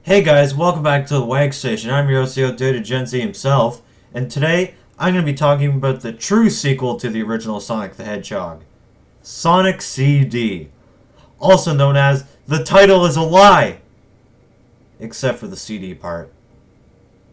Hey guys, welcome back to the Wag Station. I'm your OCO Data Gen Z himself, and today I'm going to be talking about the true sequel to the original Sonic the Hedgehog, Sonic CD, also known as The Title is a Lie, except for the CD part.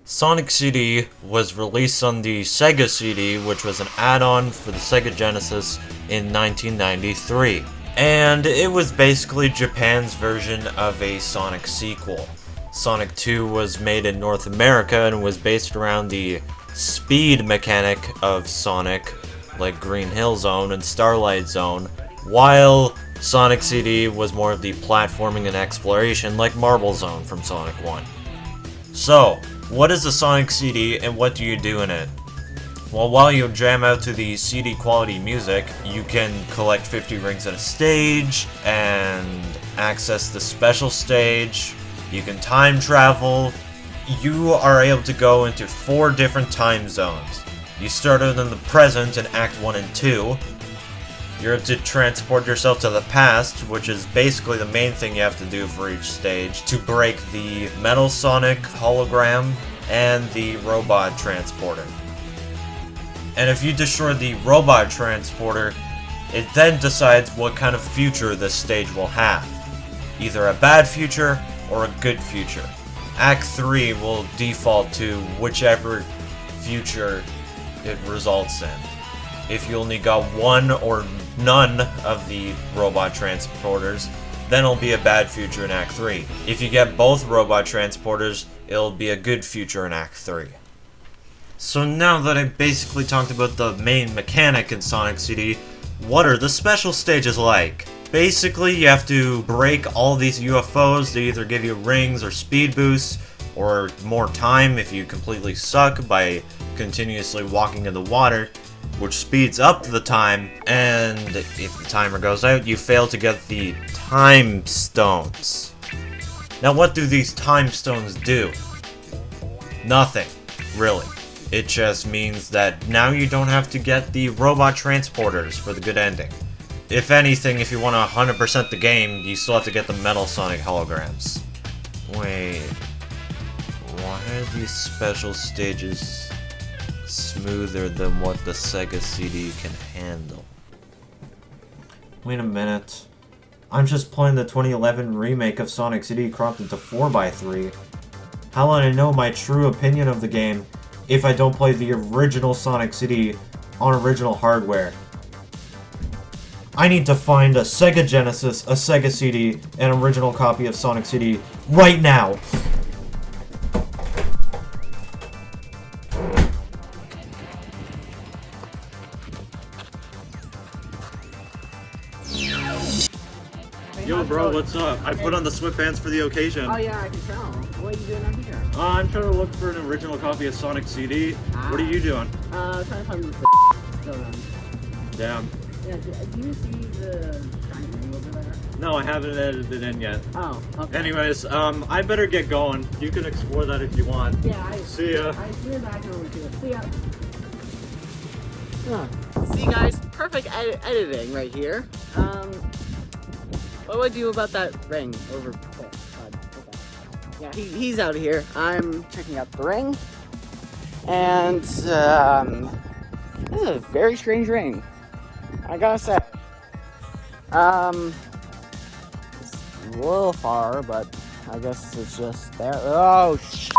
Sonic CD was released on the Sega CD, which was an add-on for the Sega Genesis in 1993. And it was basically Japan's version of a Sonic sequel. Sonic 2 was made in North America and was based around the speed mechanic of Sonic, like Green Hill Zone and Starlight Zone, while Sonic CD was more of the platforming and exploration like Marble Zone from Sonic 1. So, what is a Sonic CD and what do you do in it? Well, while you jam out to the CD quality music, you can collect 50 rings at a stage and access the special stage. You can time travel. You are able to go into 4 different time zones. You start out in the present in Act 1 and 2. You're able to transport yourself to the past, which is basically the main thing you have to do for each stage, to break the Metal Sonic hologram and the robot transporter. And if you destroy the robot transporter, it then decides what kind of future this stage will have. Either a bad future or a good future. Act 3 will default to whichever future it results in. If you only got one or none of the robot transporters, then it'll be a bad future in Act 3. If you get both robot transporters, it'll be a good future in Act 3. So now that I basically talked about the main mechanic in Sonic CD, what are the special stages like? Basically, you have to break all these UFOs. They either give you rings or speed boosts, or more time if you completely suck by continuously walking in the water, which speeds up the time, and if the timer goes out, you fail to get the time stones. Now, what do these time stones do? Nothing, really. It just means that now you don't have to get the robot transporters for the good ending. If anything, if you want to 100% the game, you still have to get the Metal Sonic holograms. Wait, why are these special stages smoother than what the Sega CD can handle? Wait a minute. I'm just playing the 2011 remake of Sonic CD cropped into 4x3. How will I know my true opinion of the game if I don't play the original Sonic CD on original hardware? I need to find a Sega Genesis, a Sega CD, and an original copy of Sonic CD right now! Yo, bro, what's up? I put on the sweatpants for the occasion. Oh yeah, I can tell. What are you doing out here? I'm trying to look for an original copy of Sonic CD. What are you doing? Trying to find the still run. Damn. Yeah, do you see the giant ring over there? No, I haven't edited it in yet. Oh, okay. Anyways, I better get going. You can explore that if you want. Yeah, See ya. I see that I can over to it. See ya. See guys, perfect editing right here. What do I do about that ring over there? Okay. Yeah, he's out here. I'm checking out the ring. And, this is a very strange ring. I gotta say. It's a little far, but I guess it's just there. Oh, shit.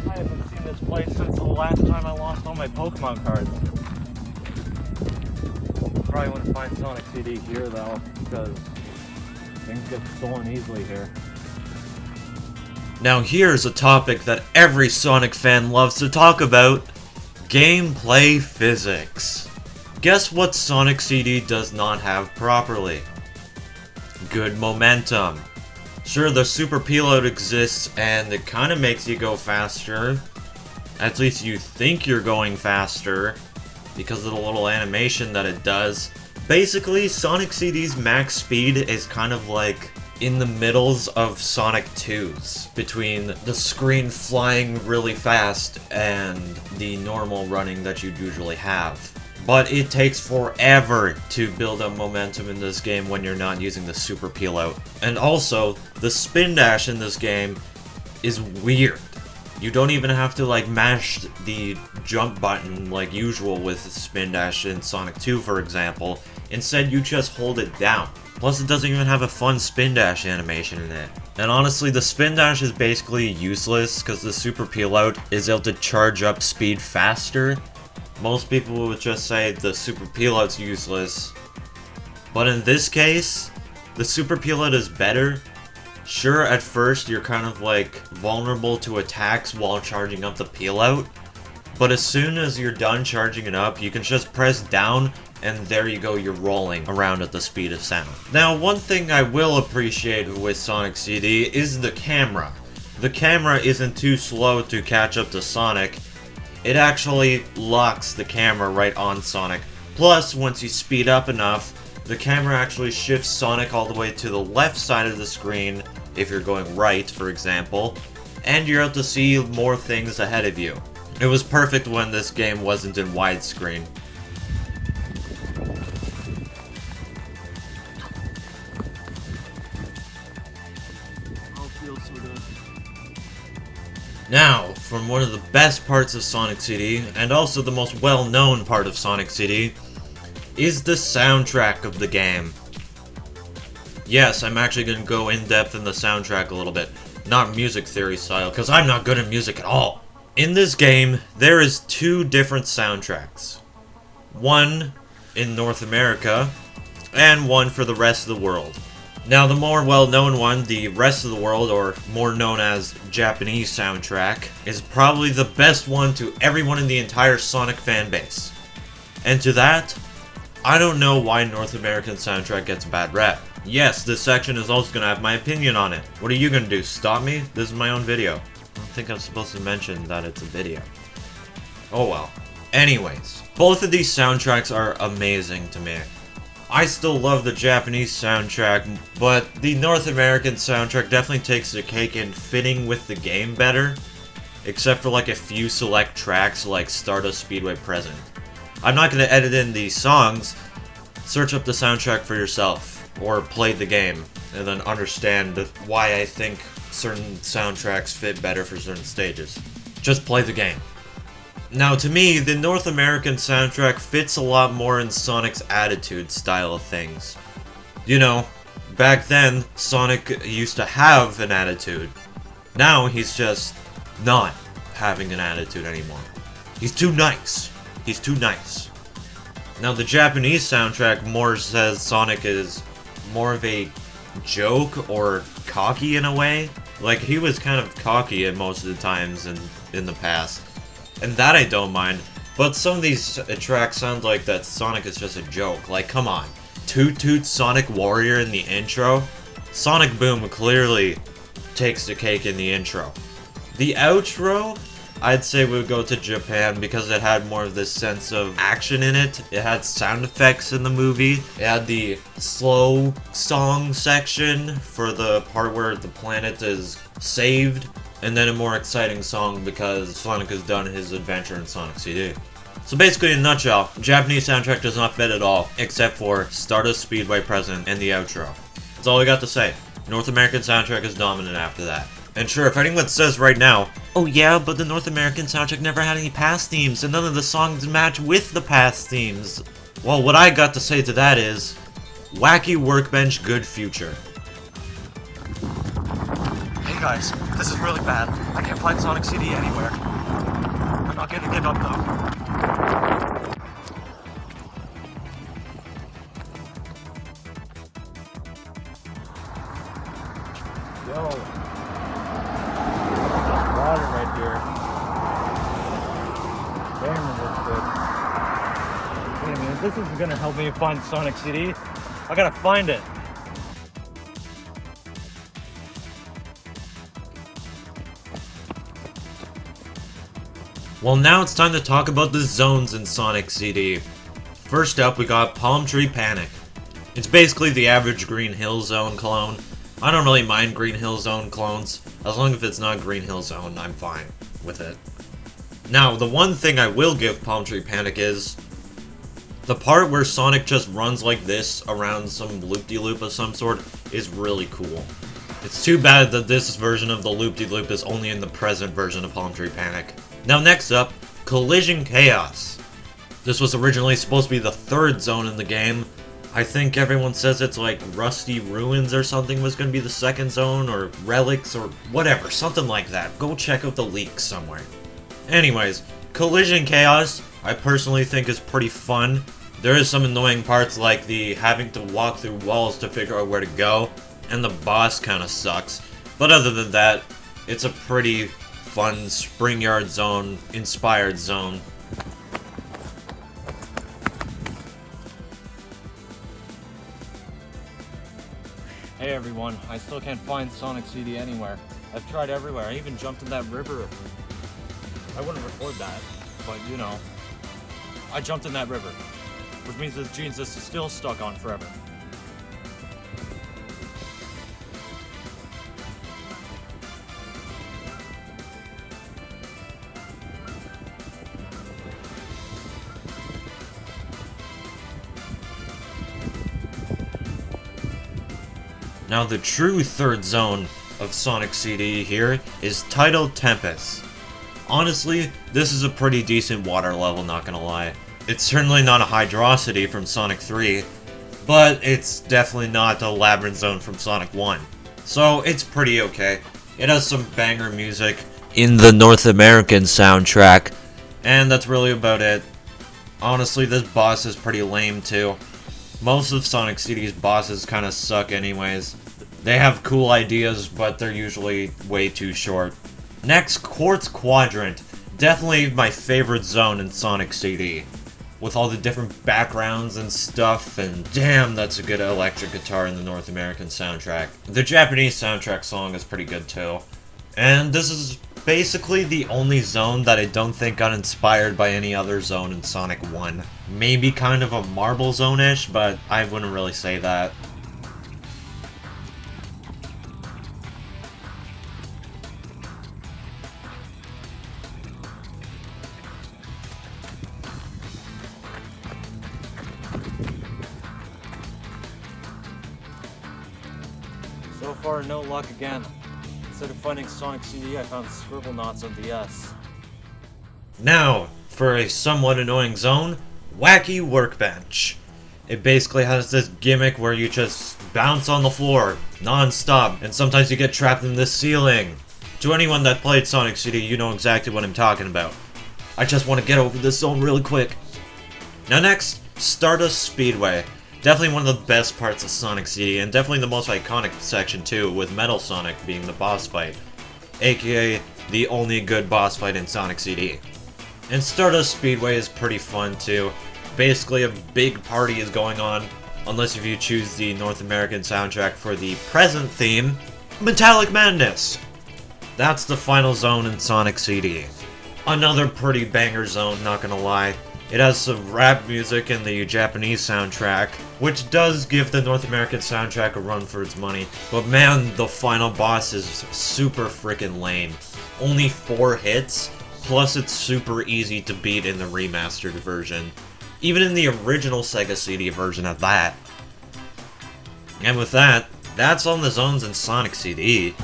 I haven't seen this place since the last time I lost all my Pokemon cards. Probably wouldn't find Sonic CD here though, because things get stolen easily here. Now here's a topic that every Sonic fan loves to talk about: gameplay physics. Guess what Sonic CD does not have properly? Good momentum. Sure, the super preload exists and it kind of makes you go faster. At least you think you're going faster because of the little animation that it does. Basically, Sonic CD's max speed is kind of like in the middles of Sonic 2's, between the screen flying really fast and the normal running that you'd usually have. But it takes forever to build up momentum in this game when you're not using the super peel out. And also, the spin dash in this game is weird. You don't even have to like mash the jump button like usual with spin dash in Sonic 2, for example. Instead, you just hold it down. Plus, it doesn't even have a fun spin dash animation in it. And honestly, the spin dash is basically useless because the super peel out is able to charge up speed faster. Most people would just say the super peel out's useless. But in this case, the super peel out is better. Sure, at first you're kind of like vulnerable to attacks while charging up the peel out. But as soon as you're done charging it up, you can just press down and there you go, you're rolling around at the speed of sound. Now, one thing I will appreciate with Sonic CD is the camera. The camera isn't too slow to catch up to Sonic. It actually locks the camera right on Sonic. Plus, once you speed up enough, the camera actually shifts Sonic all the way to the left side of the screen, if you're going right, for example, and you're able to see more things ahead of you. It was perfect when this game wasn't in widescreen. Now, from one of the best parts of Sonic CD, and also the most well-known part of Sonic CD, is the soundtrack of the game. Yes, I'm actually going to go in-depth in the soundtrack a little bit, not music theory style, because I'm not good at music at all. In this game, there is 2 different soundtracks. One in North America, and one for the rest of the world. Now, the more well-known one, the rest of the world, or more known as Japanese soundtrack, is probably the best one to everyone in the entire Sonic fanbase. And to that, I don't know why North American soundtrack gets a bad rep. Yes, this section is also going to have my opinion on it. What are you going to do, stop me? This is my own video. I don't think I'm supposed to mention that it's a video. Oh well. Anyways, both of these soundtracks are amazing to me. I still love the Japanese soundtrack, but the North American soundtrack definitely takes the cake in fitting with the game better, except for like a few select tracks like Stardust Speedway Present. I'm not going to edit in these songs. Search up the soundtrack for yourself, or play the game, and then understand why I think certain soundtracks fit better for certain stages. Just play the game. Now, to me, the North American soundtrack fits a lot more in Sonic's attitude style of things. You know, back then, Sonic used to have an attitude. Now, he's just not having an attitude anymore. He's too nice. He's too nice. Now, the Japanese soundtrack more says Sonic is more of a joke or cocky in a way. Like, he was kind of cocky at most of the times in the past. And that I don't mind, but some of these tracks sound like that Sonic is just a joke. Like, come on. Toot Toot Sonic Warrior in the intro? Sonic Boom clearly takes the cake in the intro. The outro, I'd say would go to Japan because it had more of this sense of action in it. It had sound effects in the movie. It had the slow song section for the part where the planet is saved. And then a more exciting song because Sonic has done his adventure in Sonic CD. So basically, in a nutshell, Japanese soundtrack does not fit at all, except for Stardust Speedway Present and the outro. That's all I got to say. North American soundtrack is dominant after that. And sure, if anyone says right now, oh yeah, but the North American soundtrack never had any past themes, and none of the songs match with the past themes. Well, what I got to say to that is, Wacky Workbench, good future. Hey guys, this is really bad. I can't find Sonic CD anywhere. I'm not gonna give up though. Yo. Water right here. Damn, it looks good. Wait a minute, this isn't gonna help me find Sonic CD. I gotta find it. Well, now it's time to talk about the zones in Sonic CD. First up, we got Palm Tree Panic. It's basically the average Green Hill Zone clone, I don't really mind Green Hill Zone clones. As long as it's not Green Hill Zone, I'm fine with it. Now, the one thing I will give Palm Tree Panic is the part where Sonic just runs like this around some loop-de-loop of some sort is really cool. It's too bad that this version of the loop-de-loop is only in the present version of Palm Tree Panic. Now next up, Collision Chaos. This was originally supposed to be the third zone in the game. I think everyone says it's like Rusty Ruins or something was going to be the second zone, or Relics, or whatever, something like that. Go check out the leaks somewhere. Anyways, Collision Chaos, I personally think is pretty fun. There is some annoying parts like the having to walk through walls to figure out where to go, and the boss kind of sucks. But other than that, it's a pretty fun Spring Yard Zone inspired zone. Hey everyone, I still can't find Sonic CD anywhere. I've tried everywhere, I even jumped in that river. I wouldn't record that, but you know. I jumped in that river, which means this Genesis is still stuck on forever. Now the true third zone of Sonic CD here is titled Tempest. Honestly, this is a pretty decent water level, not gonna lie. It's certainly not a Hydrosity from Sonic 3, but it's definitely not a Labyrinth Zone from Sonic 1. So it's pretty okay. It has some banger music in the North American soundtrack, and that's really about it. Honestly, this boss is pretty lame too. Most of Sonic CD's bosses kinda suck anyways. They have cool ideas, but they're usually way too short. Next, Quartz Quadrant. Definitely my favorite zone in Sonic CD. With all the different backgrounds and stuff, and damn, that's a good electric guitar in the North American soundtrack. The Japanese soundtrack song is pretty good too. And this is basically the only zone that I don't think got inspired by any other zone in Sonic 1. Maybe kind of a Marble Zone-ish, but I wouldn't really say that. So far, no luck again. Instead of finding Sonic CD, I found Scribble Knots on DS. Now, for a somewhat annoying zone, Wacky Workbench. It basically has this gimmick where you just bounce on the floor, non-stop, and sometimes you get trapped in the ceiling. To anyone that played Sonic CD, you know exactly what I'm talking about. I just want to get over this zone really quick. Now next, Stardust Speedway. Definitely one of the best parts of Sonic CD, and definitely the most iconic section too, with Metal Sonic being the boss fight. AKA, the only good boss fight in Sonic CD. And Stardust Speedway is pretty fun too. Basically a big party is going on, unless if you choose the North American soundtrack for the present theme, Metallic Madness. That's the final zone in Sonic CD. Another pretty banger zone, not gonna lie. It has some rap music in the Japanese soundtrack, which does give the North American soundtrack a run for its money. But man, the final boss is super freaking lame. Only 4 hits, plus it's super easy to beat in the remastered version. Even in the original Sega CD version of that. And with that, that's all the zones in Sonic CD.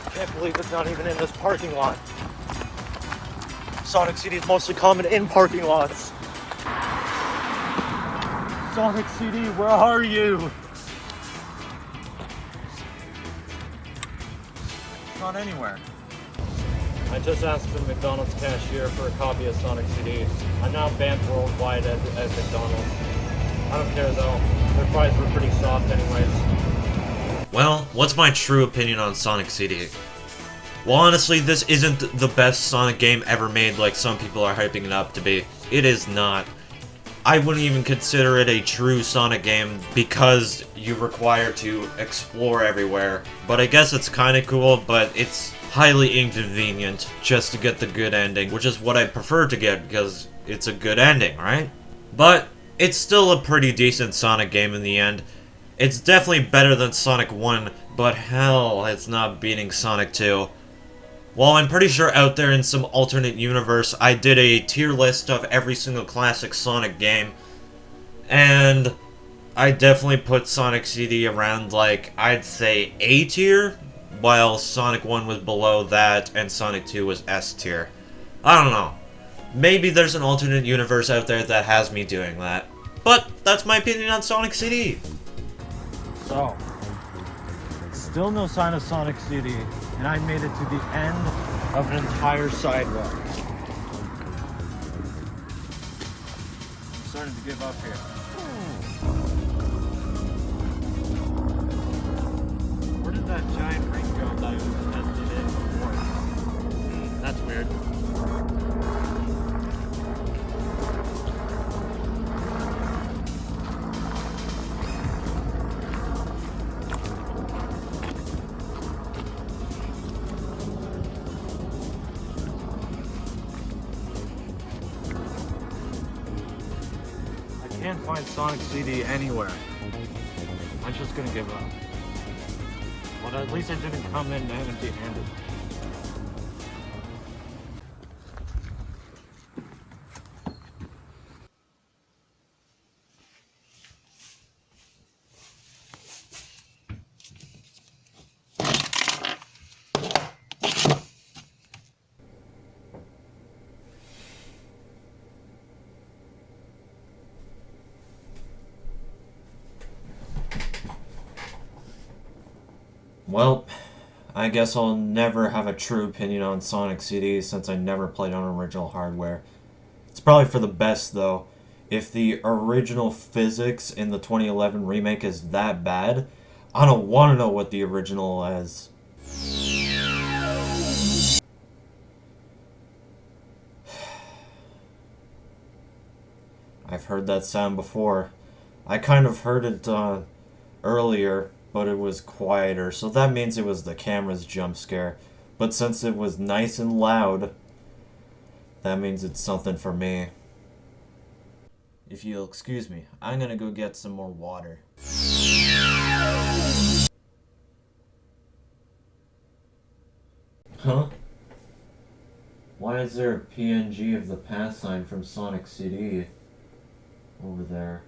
I can't believe it's not even in this parking lot. Sonic CD is mostly common in parking lots. Sonic CD, where are you? Not anywhere. I just asked the McDonald's cashier for a copy of Sonic CD. I'm now banned worldwide at McDonald's. I don't care though. Their fries were pretty soft anyways. Well, what's my true opinion on Sonic CD? Well, honestly, this isn't the best Sonic game ever made like some people are hyping it up to be. It is not. I wouldn't even consider it a true Sonic game because you require to explore everywhere. But I guess it's kinda cool, but it's highly inconvenient just to get the good ending, which is what I prefer to get because it's a good ending, right? But it's still a pretty decent Sonic game in the end. It's definitely better than Sonic 1, but hell, it's not beating Sonic 2. While I'm pretty sure out there in some alternate universe, I did a tier list of every single classic Sonic game, and I definitely put Sonic CD around, like, I'd say A tier, while Sonic 1 was below that, and Sonic 2 was S tier. I don't know. Maybe there's an alternate universe out there that has me doing that. But that's my opinion on Sonic CD. So, still no sign of Sonic CD, and I made it to the end of an entire sidewalk. I'm starting to give up here. Where did that giant ring go that I was tested in before? That's weird. I can't find Sonic CD anywhere. I'm just gonna give up. But at least I didn't come in empty-handed. Well, I guess I'll never have a true opinion on Sonic CD since I never played on original hardware. It's probably for the best, though. If the original physics in the 2011 remake is that bad, I don't want to know what the original is. I've heard that sound before. I kind of heard it earlier, but it was quieter, so that means it was the camera's jump scare. But since it was nice and loud, that means it's something for me. If you'll excuse me, I'm gonna go get some more water. Huh? Why is there a PNG of the pass sign from Sonic CD over there?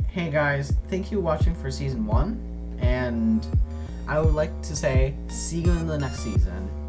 Hey guys, thank you for watching for season 1, and I would like to say see you in the next season.